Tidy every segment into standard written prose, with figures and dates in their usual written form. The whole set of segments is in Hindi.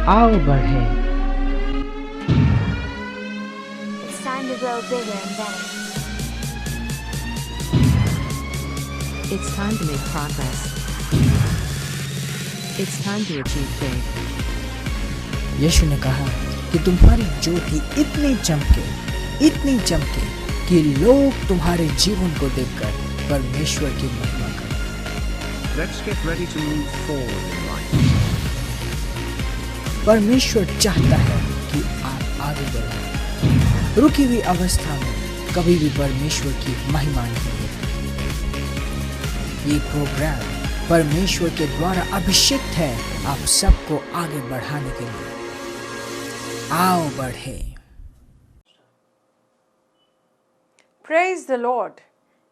आओ बढ़े। It's time to grow bigger and better. It's time to make progress. It's time to achieve big. यीशु ने कहा कि तुम्हारी ज्योति इतनी चमके कि लोग तुम्हारे जीवन को देखकर परमेश्वर की महिमा करें। Let's get ready to move forward in life. परमेश्वर चाहता है कि आप आगे बढ़ें। रुकी हुई अवस्था में कभी भी परमेश्वर की महिमा नहीं होती। ये प्रोग्राम परमेश्वर के द्वारा अभिषेक है आप सबको आगे बढ़ाने के लिए। आओ बढ़े। Praise the Lord.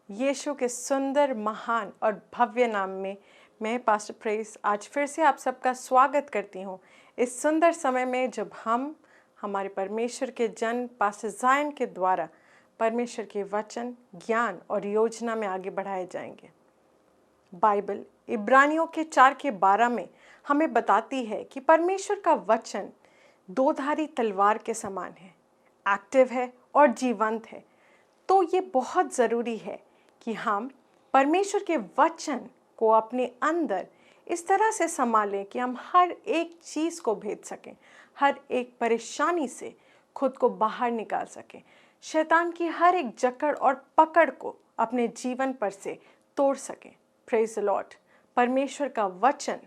यीशु के सुंदर, महान और भव्य नाम में मैं पास्टर प्रेस आज फिर से आप सबका स्वागत करती हूँ इस सुंदर समय में जब हम हमारे परमेश्वर के जन पास्टर जायन के द्वारा परमेश्वर के वचन, ज्ञान और योजना में आगे बढ़ाए जाएंगे। बाइबल इब्रानियों के 4:12 में हमें बताती है कि परमेश्वर का वचन दोधारी तलवार के समान है, एक्टिव है और जीवंत है। तो ये बहुत ज़रूरी है कि हम परमेश्वर के वचन को अपने अंदर इस तरह से संभालें कि हम हर एक चीज़ को भेद सकें, हर एक परेशानी से खुद को बाहर निकाल सकें, शैतान की हर एक जकड़ और पकड़ को अपने जीवन पर से तोड़ सकें। Praise the Lord. परमेश्वर का वचन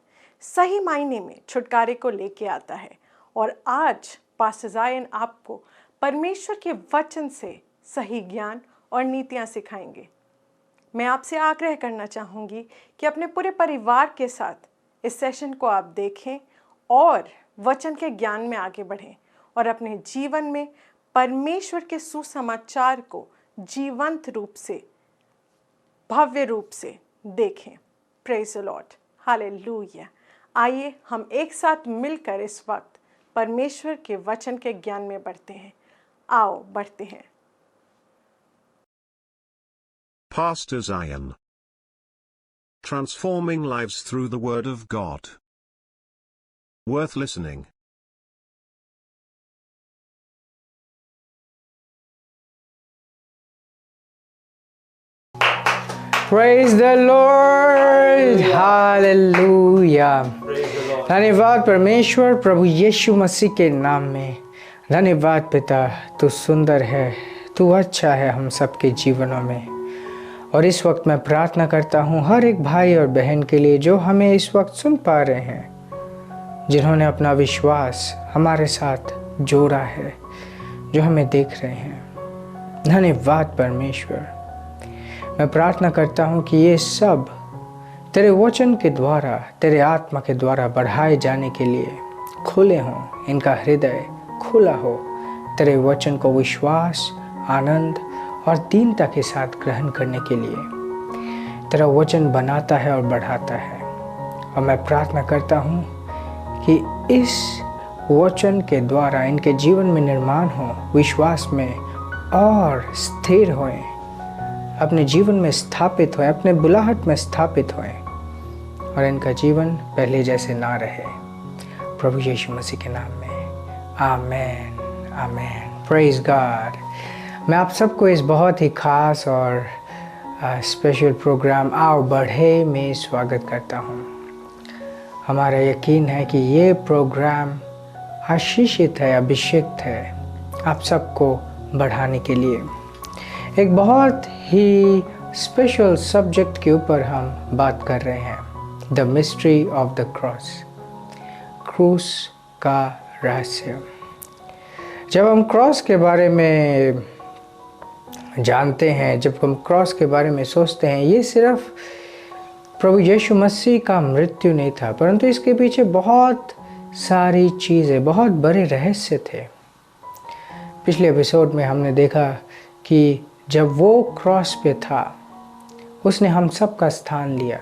सही मायने में छुटकारे को लेके आता है और आज पास्टर जायन आपको परमेश्वर के वचन से सही ज्ञान और नीतियाँ सिखाएंगे। मैं आपसे आग्रह करना चाहूँगी कि अपने पूरे परिवार के साथ इस सेशन को आप देखें और वचन के ज्ञान में आगे बढ़ें और अपने जीवन में परमेश्वर के सुसमाचार को जीवंत रूप से, भव्य रूप से देखें। Praise the Lord. हालेलुया। आइए हम एक साथ मिलकर इस वक्त परमेश्वर के वचन के ज्ञान में बढ़ते हैं। आओ बढ़ते हैं। Pastor Zion. Transforming lives through the Word of God. Worth listening. Praise the Lord. Hallelujah. धन्यवाद परमेश्वर प्रभु यीशु मसीह के नाम में। धन्यवाद पिता, तू सुंदर है, तू अच्छा है हम सबके जीवनों में। और इस वक्त मैं प्रार्थना करता हूँ हर एक भाई और बहन के लिए जो हमें इस वक्त सुन पा रहे हैं, जिन्होंने अपना विश्वास हमारे साथ जोड़ा है, जो हमें देख रहे हैं। धन्यवाद परमेश्वर। मैं प्रार्थना करता हूँ कि ये सब तेरे वचन के द्वारा, तेरे आत्मा के द्वारा बढ़ाए जाने के लिए खुले हों, इनका हृदय खुला हो, तेरे वचन को विश्वास, आनंद और दीनता के साथ ग्रहण करने के लिए। तेरा वचन बनाता है और बढ़ाता है। और मैं प्रार्थना करता हूँ कि इस वचन के द्वारा इनके जीवन में निर्माण हो, विश्वास में और स्थिर होएं, अपने जीवन में स्थापित होएं, अपने बुलाहट में स्थापित होएं और इनका जीवन पहले जैसे ना रहे। प्रभु यीशु मसीह के नाम में आमेन, आमेन। Praise God. मैं आप सबको इस बहुत ही ख़ास और स्पेशल प्रोग्राम आओ बढ़े में स्वागत करता हूँ। हमारा यकीन है कि ये प्रोग्राम आशीषित है, अभिषेक है आप सबको बढ़ाने के लिए। एक बहुत ही स्पेशल सब्जेक्ट के ऊपर हम बात कर रहे हैं, the mystery of the cross, क्रूस का रहस्य। जब हम क्रॉस के बारे में जानते हैं, जब हम क्रॉस के बारे में सोचते हैं, ये सिर्फ प्रभु यीशु मसीह का मृत्यु नहीं था, परंतु इसके पीछे बहुत सारी चीज़ें, बहुत बड़े रहस्य थे। पिछले एपिसोड में हमने देखा कि जब वो क्रॉस पे था, उसने हम सब का स्थान लिया।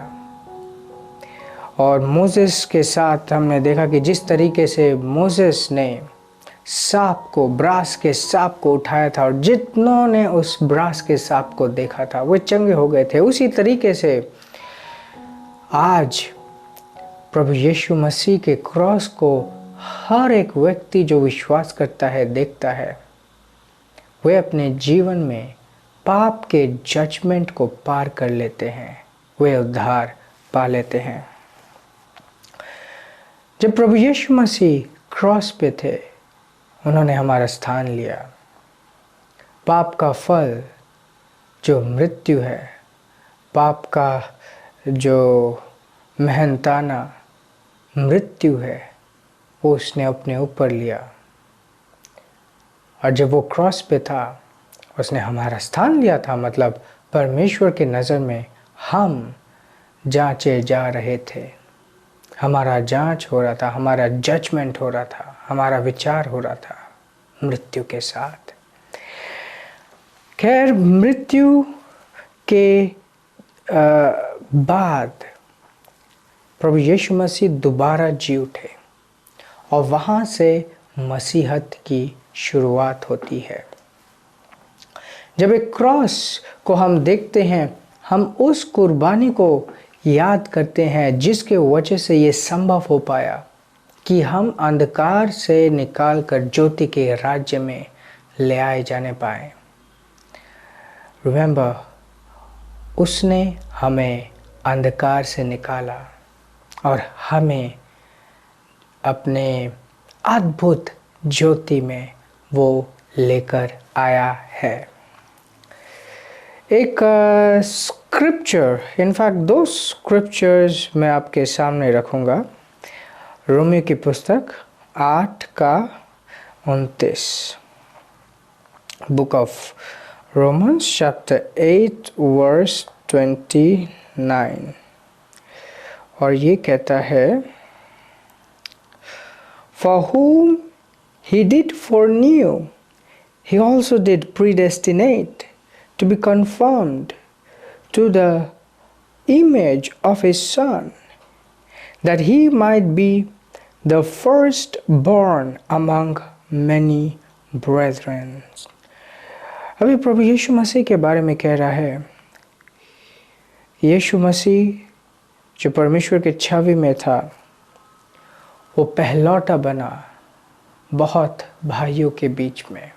और मोसेस के साथ हमने देखा कि जिस तरीके से मोसेस ने सांप को, ब्रास के सांप को उठाया था और जितनों ने उस ब्रास के सांप को देखा था वो चंगे हो गए थे, उसी तरीके से आज प्रभु यीशु मसीह के क्रॉस को हर एक व्यक्ति जो विश्वास करता है, देखता है, वे अपने जीवन में पाप के जजमेंट को पार कर लेते हैं, वे उद्धार पा लेते हैं। जब प्रभु यीशु मसीह क्रॉस पे थे, उन्होंने हमारा स्थान लिया। पाप का फल जो मृत्यु है, पाप का जो मेहनताना मृत्यु है, वो उसने अपने ऊपर लिया। और जब वो क्रॉस पे था, उसने हमारा स्थान लिया था। मतलब परमेश्वर की नज़र में हम जांचे जा रहे थे, हमारा जांच हो रहा था, हमारा जजमेंट हो रहा था, हमारा विचार हो रहा था मृत्यु के साथ। खैर, मृत्यु के बाद प्रभु यीशु मसीह दोबारा जी उठे और वहाँ से मसीहत की शुरुआत होती है। जब एक क्रॉस को हम देखते हैं, हम उस कुर्बानी को याद करते हैं जिसके वजह से ये संभव हो पाया कि हम अंधकार से निकालकर ज्योति के राज्य में ले आए जाने पाए। रिमेंबर, उसने हमें अंधकार से निकाला और हमें अपने अद्भुत ज्योति में वो लेकर आया है। एक स्क्रिप्चर, इनफैक्ट 2 स्क्रिप्चर्स मैं आपके सामने रखूँगा। रोमियो की पुस्तक 8:29, book of Romans chapter 8 verse 29, और ये कहता है, For whom he did foreknew, he also did predestinate to be conformed to the image of his Son, that he might be the firstborn among many brethren. अभी प्रभु यीशु मसीह के बारे में कह रहा है। यीशु मसीह जो परमेश्वर के छवि में था, वो पहलौटा बना बहुत भाइयों के बीच में।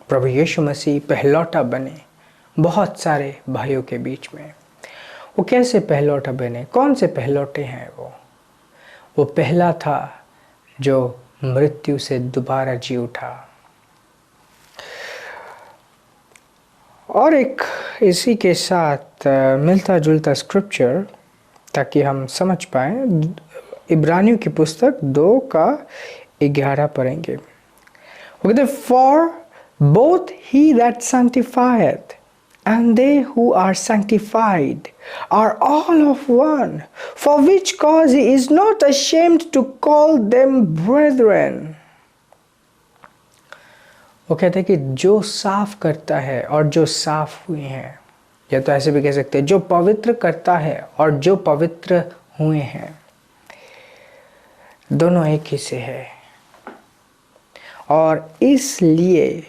प्रभु यीशु मसीह पहलौटा बने बहुत सारे भाइयों के बीच में। वो कैसे पहलौटा बने? कौन से पहलौटे हैं वो पहला था जो मृत्यु से दोबारा जी उठा। और एक इसी के साथ मिलता जुलता स्क्रिप्चर, ताकि हम समझ पाए, इब्रानियों की पुस्तक 2:11 पढ़ेंगे। वो कहते, For both he that sanctifieth and they who are sanctified are all of one, for which cause he is not ashamed to call them brethren. वो कहते हैं कि जो साफ करता है और जो साफ हुए हैं, या तो ऐसे भी कह सकते हैं जो पवित्र करता है और जो पवित्र हुए हैं, दोनों एक ही से है। और इसलिए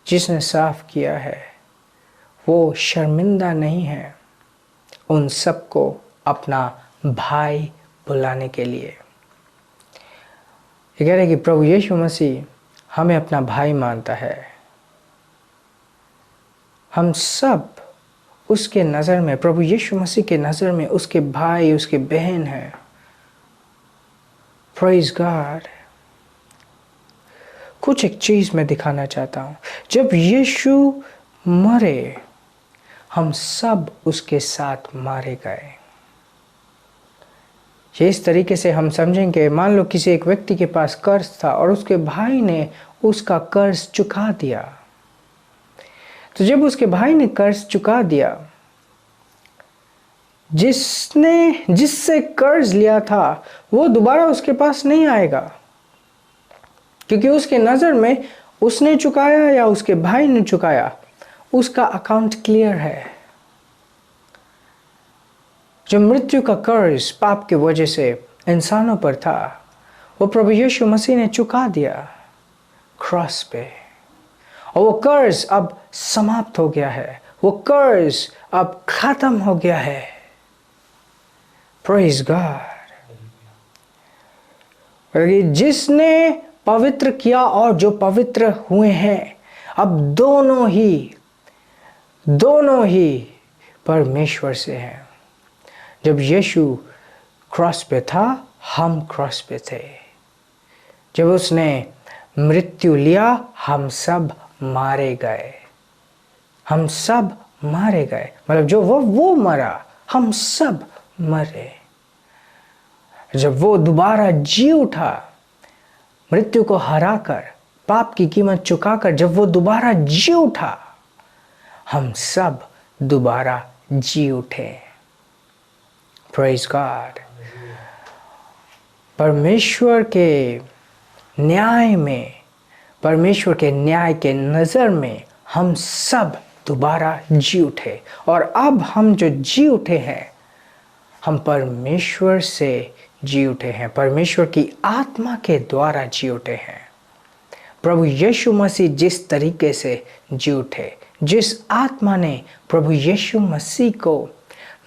जिसने साफ किया है वो शर्मिंदा नहीं है उन सबको अपना भाई बुलाने के लिए। ये कह रहे कि प्रभु यीशु मसीह हमें अपना भाई मानता है। हम सब उसके नज़र में, प्रभु यीशु मसीह के नज़र में उसके भाई, उसके बहन हैं। Praise God. कुछ एक चीज़ मैं दिखाना चाहता हूँ। जब यीशु मरे, हम सब उसके साथ मारे गए। ये इस तरीके से हम समझेंगे, मान लो किसी एक व्यक्ति के पास कर्ज था और उसके भाई ने उसका कर्ज चुका दिया। तो जब उसके भाई ने कर्ज चुका दिया, जिससे कर्ज लिया था वो दोबारा उसके पास नहीं आएगा, क्योंकि उसके नज़र में उसने चुकाया या उसके भाई ने चुकाया, उसका अकाउंट क्लियर है। जो मृत्यु का कर्ज पाप की वजह से इंसानों पर था, वो प्रभु यीशु मसीह ने चुका दिया क्रॉस पे, और वो कर्ज अब समाप्त हो गया है, वो कर्ज अब खत्म हो गया है। Praise God. कि जिसने पवित्र किया और जो पवित्र हुए हैं, अब दोनों ही परमेश्वर से हैं। जब यीशु क्रॉस पे था, हम क्रॉस पे थे। जब उसने मृत्यु लिया, हम सब मारे गए। हम सब मारे गए, मतलब जो वो मरा, हम सब मरे। जब वो दोबारा जी उठा, मृत्यु को हराकर, पाप की कीमत चुकाकर जब वो दोबारा जी उठा, हम सब दोबारा जी उठे। Praise God. परमेश्वर के न्याय में, परमेश्वर के न्याय के नज़र में हम सब दोबारा जी उठे। और अब हम जो जी उठे हैं, हम परमेश्वर से जी उठे हैं, परमेश्वर की आत्मा के द्वारा जी उठे हैं। प्रभु यीशु मसीह जिस तरीके से जी उठे, जिस आत्मा ने प्रभु यीशु मसीह को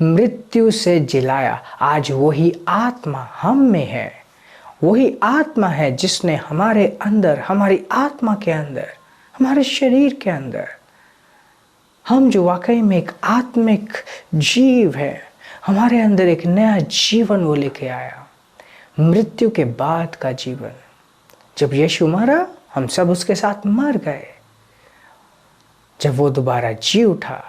मृत्यु से जिलाया, आज वही आत्मा हम में है। वही आत्मा है जिसने हमारे अंदर, हमारी आत्मा के अंदर, हमारे शरीर के अंदर, हम जो वाकई में एक आत्मिक जीव है, हमारे अंदर एक नया जीवन वो लेके आया। मृत्यु के बाद का जीवन। जब यीशु मरा, हम सब उसके साथ मर गए। जब वो दोबारा जी उठा,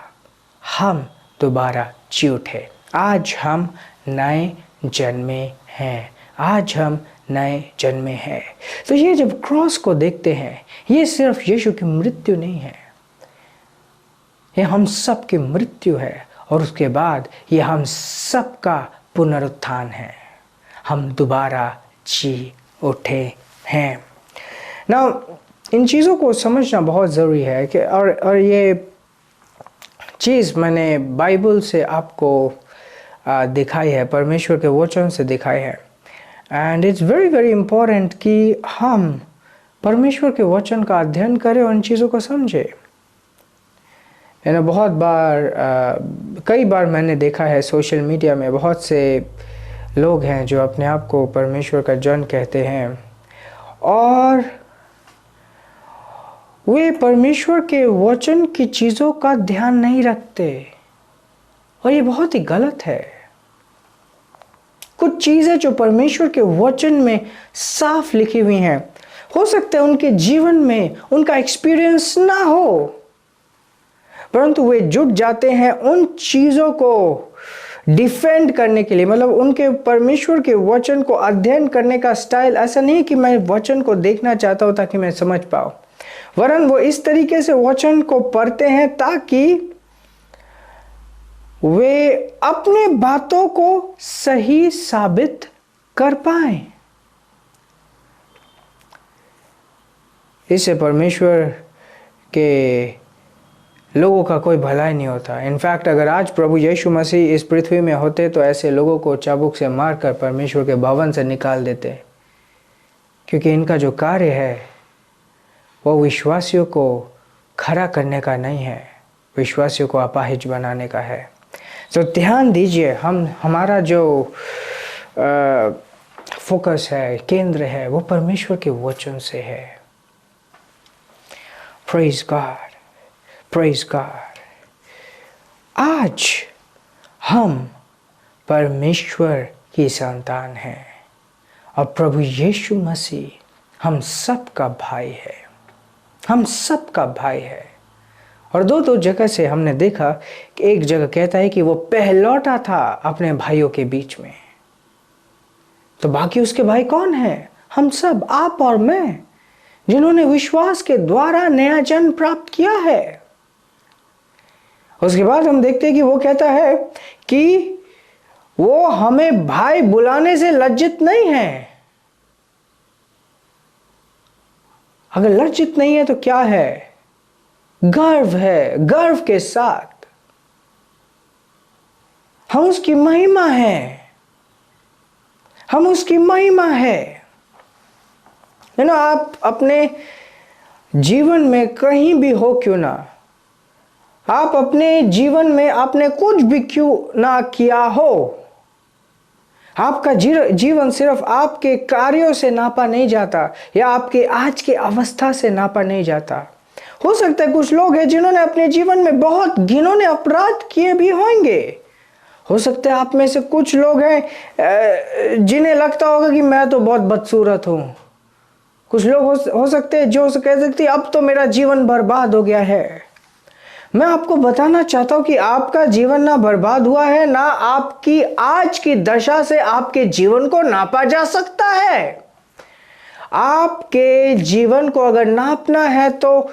हम दोबारा जी उठे। आज हम नए जन्मे हैं। आज हम नए जन्मे हैं। तो ये जब क्रॉस को देखते हैं, ये सिर्फ यीशु की मृत्यु नहीं है, ये हम सब की मृत्यु है। और उसके बाद ये हम सब का पुनरुत्थान है। हम दोबारा जी उठे हैं ना। इन चीज़ों को समझना बहुत ज़रूरी है कि और ये चीज़ मैंने बाइबल से आपको दिखाई है, परमेश्वर के वचन से दिखाई है। And it's very very important कि हम परमेश्वर के वचन का अध्ययन करें और इन चीज़ों को समझें। बहुत बार कई बार मैंने देखा है सोशल मीडिया में बहुत से लोग हैं जो अपने आप को परमेश्वर का जन कहते हैं और वे परमेश्वर के वचन की चीज़ों का ध्यान नहीं रखते, और ये बहुत ही गलत है। कुछ चीज़ें जो परमेश्वर के वचन में साफ लिखी हुई हैं, हो सकता है उनके जीवन में उनका एक्सपीरियंस ना हो, परंतु वे जुट जाते हैं उन चीज़ों को डिफेंड करने के लिए। मतलब उनके परमेश्वर के वचन को अध्ययन करने का स्टाइल ऐसा नहीं कि मैं वचन को देखना चाहता हूँ ताकि मैं समझ पाऊँ, वरन वो इस तरीके से वचन को पढ़ते हैं ताकि वे अपने बातों को सही साबित कर पाएं। इससे परमेश्वर के लोगों का कोई भलाई नहीं होता। इनफैक्ट अगर आज प्रभु यीशु मसीह इस पृथ्वी में होते तो ऐसे लोगों को चाबुक से मारकर परमेश्वर के भवन से निकाल देते, क्योंकि इनका जो कार्य है वो विश्वासियों को खड़ा करने का नहीं है, विश्वासियों को अपाहिज बनाने का है। तो ध्यान दीजिए, हमारा जो फोकस है, केंद्र है, वो परमेश्वर के वचन से है। Praise God, praise God. आज हम परमेश्वर की संतान हैं और प्रभु यीशु मसीह हम सब का भाई है, हम सब का भाई है। और दो जगह से हमने देखा कि एक जगह कहता है कि वो पहलौटा था अपने भाइयों के बीच में। तो बाकी उसके भाई कौन है? हम सब, आप और मैं, जिन्होंने विश्वास के द्वारा नया जन्म प्राप्त किया है। उसके बाद हम देखते हैं कि वो कहता है कि वो हमें भाई बुलाने से लज्जित नहीं है। अगर लज्जित नहीं है तो क्या है? गर्व है, गर्व के साथ हम उसकी महिमा है, हम उसकी महिमा है। आप अपने जीवन में कहीं भी हो क्यों ना, आप अपने जीवन में आपने कुछ भी क्यों ना किया हो, आपका जीवन सिर्फ आपके कार्यों से नापा नहीं जाता या आपके आज के अवस्था से नापा नहीं जाता। हो सकता है कुछ लोग हैं जिन्होंने अपने जीवन में बहुत घिनौने अपराध किए भी होंगे। हो सकता है आप में से कुछ लोग हैं जिन्हें लगता होगा कि मैं तो बहुत बदसूरत हूं। कुछ लोग हो सकते हैं जो कह सकते हैं अब तो मेरा जीवन बर्बाद हो गया है। मैं आपको बताना चाहता हूं कि आपका जीवन ना बर्बाद हुआ है, ना आपकी आज की दशा से आपके जीवन को नापा जा सकता है। आपके जीवन को अगर नापना है तो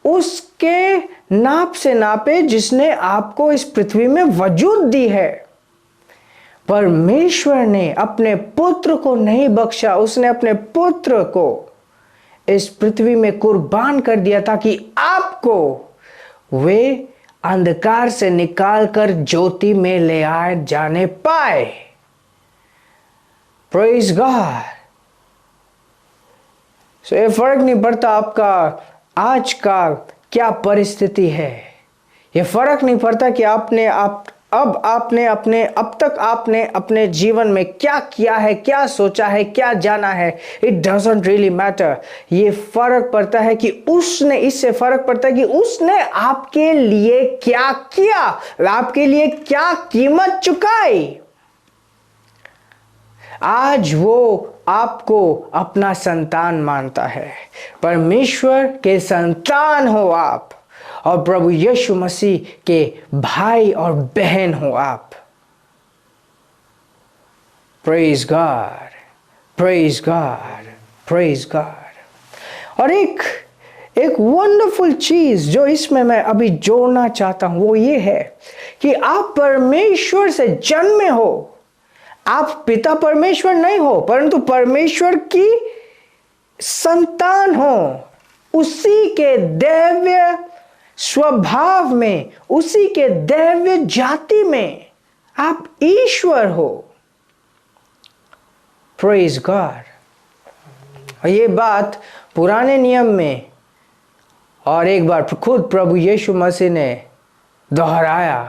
उसके नाप से नापे जिसने आपको इस पृथ्वी में वजूद दी है। परमेश्वर ने अपने पुत्र को नहीं बख्शा, उसने अपने पुत्र को इस पृथ्वी में कुर्बान कर दिया ताकि आपको वे अंधकार से निकालकर ज्योति में ले आए जाने पाए। Praise God. सो ये फर्क नहीं पड़ता आपका आज का क्या परिस्थिति है। ये फर्क नहीं पड़ता कि अब तक आपने अपने जीवन में क्या किया है, क्या सोचा है, क्या जाना है। It doesn't really matter. ये फर्क पड़ता है कि इससे फर्क पड़ता है कि उसने आपके लिए क्या किया, आपके लिए क्या कीमत चुकाई। आज वो आपको अपना संतान मानता है। परमेश्वर के संतान हो आप और प्रभु यीशु मसीह के भाई और बहन हो आप। Praise God, praise God, praise God. और एक वंडरफुल चीज जो इसमें मैं अभी जोड़ना चाहता हूं वो ये है कि आप परमेश्वर से जन्मे हो। आप पिता परमेश्वर नहीं हो परंतु परमेश्वर की संतान हो। उसी के दैव्य स्वभाव में, उसी के दैव्य जाति में आप ईश्वर हो। Praise God. और ये बात पुराने नियम में और एक बार खुद प्रभु यीशु मसीह ने दोहराया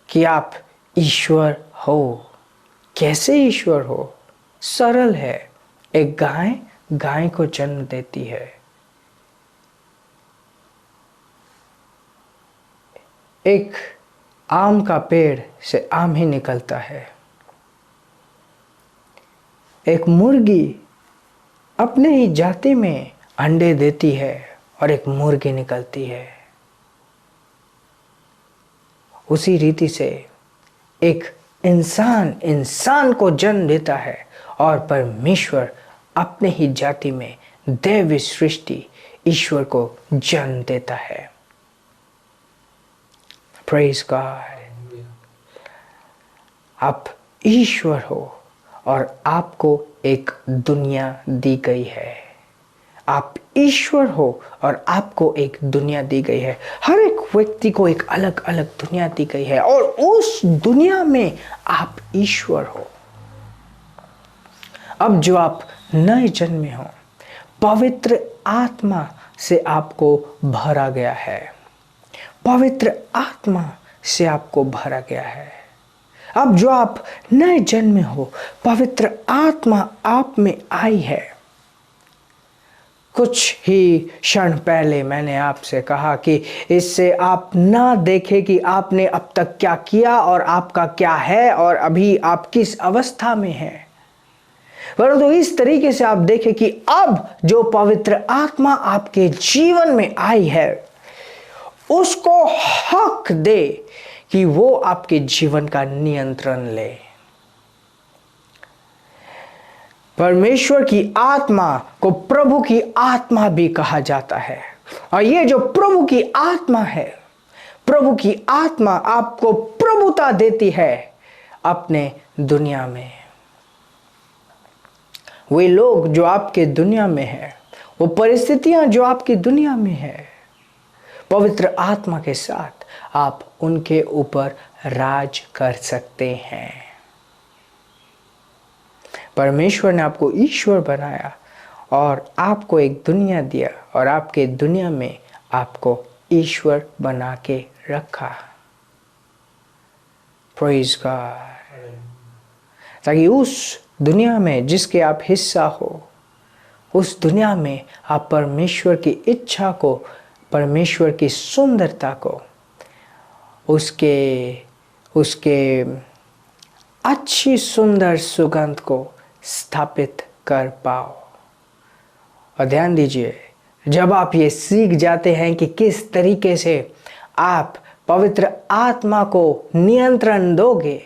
कि आप ईश्वर हो। कैसे ईश्वर हो? सरल है। एक गाय को जन्म देती है। एक आम का पेड़ से आम ही निकलता है। एक मुर्गी अपने ही जाति में अंडे देती है और एक मुर्गी निकलती है। उसी रीति से एक इंसान को जन्म देता है और परमेश्वर अपने ही जाति में दैवी सृष्टि ईश्वर को जन्म देता है। Praise God. आप ईश्वर हो और आपको एक दुनिया दी गई है। आप ईश्वर हो और आपको एक दुनिया दी गई है। हर एक व्यक्ति को एक अलग अलग दुनिया दी गई है और उस दुनिया में आप ईश्वर हो। अब जो आप नए जन्मे हो, पवित्र आत्मा से आपको भरा गया है। पवित्र आत्मा से आपको भरा गया है। अब जो आप नए जन्मे हो, पवित्र आत्मा आप में आई है। कुछ ही क्षण पहले मैंने आपसे कहा कि इससे आप ना देखें कि आपने अब तक क्या किया और आपका क्या है और अभी आप किस अवस्था में हैं, परंतु इस तरीके से आप देखें कि अब जो पवित्र आत्मा आपके जीवन में आई है उसको हक दे कि वो आपके जीवन का नियंत्रण ले। परमेश्वर की आत्मा को प्रभु की आत्मा भी कहा जाता है और ये जो प्रभु की आत्मा है, प्रभु की आत्मा आपको प्रभुता देती है अपने दुनिया में। वे लोग जो आपके दुनिया में है, वो परिस्थितियां जो आपकी दुनिया में है, पवित्र आत्मा के साथ आप उनके ऊपर राज कर सकते हैं। परमेश्वर ने आपको ईश्वर बनाया और आपको एक दुनिया दिया और आपके दुनिया में आपको ईश्वर बना के रखा। Praise God. ताकि उस दुनिया में जिसके आप हिस्सा हो, उस दुनिया में आप परमेश्वर की इच्छा को, परमेश्वर की सुंदरता को, उसके अच्छी सुंदर सुगंध को स्थापित कर पाओ। और ध्यान दीजिए, जब आप ये सीख जाते हैं कि किस तरीके से आप पवित्र आत्मा को नियंत्रण दोगे,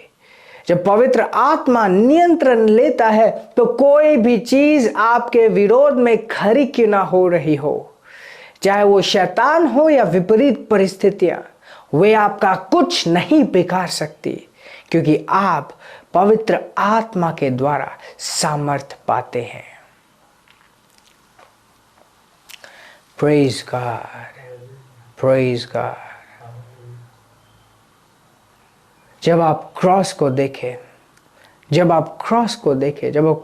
जब पवित्र आत्मा नियंत्रण लेता है तो कोई भी चीज आपके विरोध में खड़ी क्यों ना हो रही हो, चाहे वो शैतान हो या विपरीत परिस्थितियां, वे आपका कुछ नहीं बिगाड़ सकती, क्योंकि आप पवित्र आत्मा के द्वारा सामर्थ पाते हैं। Praise God, praise God. जब आप क्रॉस को देखें, जब आप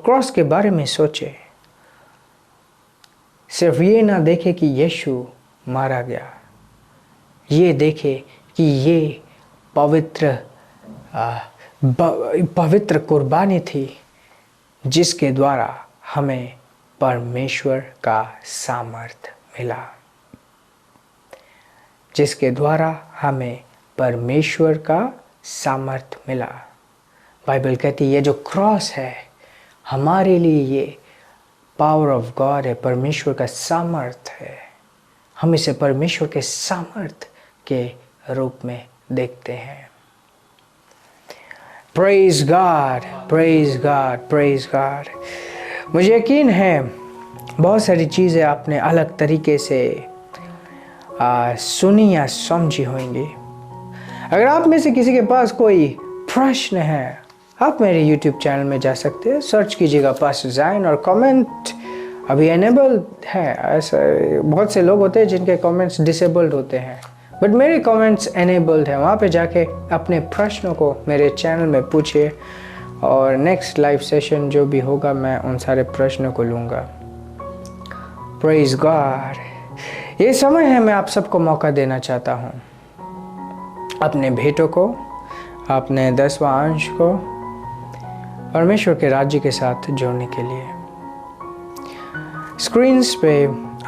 क्रॉस के बारे में सोचें, सिर्फ ये ना देखें कि यीशु मारा गया, ये देखें कि ये पवित्र कुर्बानी थी जिसके द्वारा हमें परमेश्वर का सामर्थ मिला, जिसके द्वारा हमें परमेश्वर का सामर्थ मिला। बाइबल कहती है ये जो क्रॉस है हमारे लिए ये पावर ऑफ गॉड है, परमेश्वर का सामर्थ है। हम इसे परमेश्वर के सामर्थ के रूप में देखते हैं। Praise God, praise God, praise God. मुझे यकीन है बहुत सारी चीज़ें आपने अलग तरीके से सुनी या समझी होंगी। अगर आप में से किसी के पास कोई प्रश्न है, आप मेरे YouTube चैनल में जा सकते हैं, सर्च कीजिएगा पास्टर ज़ायन, और कमेंट अभी एनेबल है। ऐसा बहुत से लोग होते हैं जिनके कमेंट्स डिसेबल्ड होते हैं, बट मेरे कमेंट्स एनेबल्ड है। वहाँ पे जाके अपने प्रश्नों को मेरे चैनल में पूछिए, और नेक्स्ट लाइव सेशन जो भी होगा मैं उन सारे प्रश्नों को लूँगा। Praise God. ये समय है, मैं आप सबको मौका देना चाहता हूँ अपने भेंटों को, अपने 10वां अंश को परमेश्वर के राज्य के साथ जोड़ने के लिए। स्क्रीन्स पे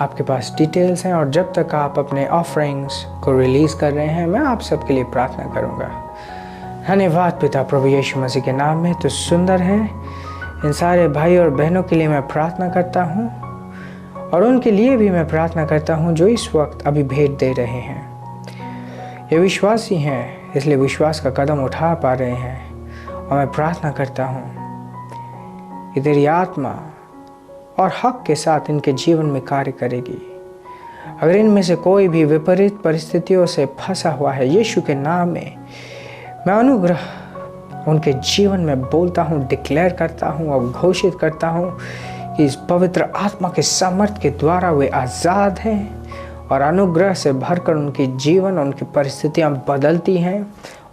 आपके पास डिटेल्स हैं, और जब तक आप अपने ऑफरिंग्स को रिलीज़ कर रहे हैं, मैं आप सबके लिए प्रार्थना करूंगा। धन्यवाद पिता प्रभु यीशु मसीह के नाम में, तो सुंदर है। इन सारे भाई और बहनों के लिए मैं प्रार्थना करता हूँ, और उनके लिए भी मैं प्रार्थना करता हूँ जो इस वक्त अभी भेंट दे रहे हैं। ये विश्वासी हैं, इसलिए विश्वास का कदम उठा पा रहे हैं, और मैं प्रार्थना करता हूँ कि तेरी आत्मा और हक के साथ इनके जीवन में कार्य करेगी। अगर इनमें से कोई भी विपरीत परिस्थितियों से फंसा हुआ है, यीशु के नाम में मैं अनुग्रह उनके जीवन में बोलता हूँ, डिक्लेयर करता हूँ और घोषित करता हूँ कि इस पवित्र आत्मा के सामर्थ्य के द्वारा वे आज़ाद हैं, और अनुग्रह से भरकर उनके जीवन, उनकी परिस्थितियाँ बदलती हैं,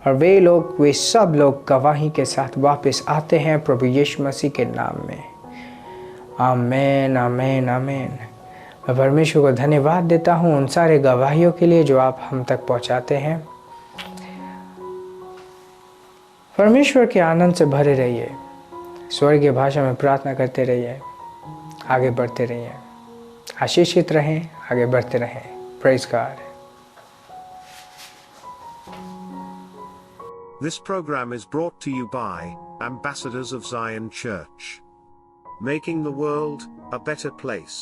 और वे सब लोग गवाही के साथ वापस आते हैं प्रभु यीशु मसीह के नाम में। आमीन, आमीन, आमीन। मैं परमेश्वर को धन्यवाद देता हूँ उन सारे गवाहियों के लिए जो आप हम तक पहुँचाते हैं। परमेश्वर के आनंद से भरे रहिए, स्वर्गीय भाषा में प्रार्थना करते रहिए, आगे बढ़ते रहिए, आशीषित रहें, आगे बढ़ते रहें। Praise God. This program is brought to you by Ambassadors of Zion Church, making the world a better place.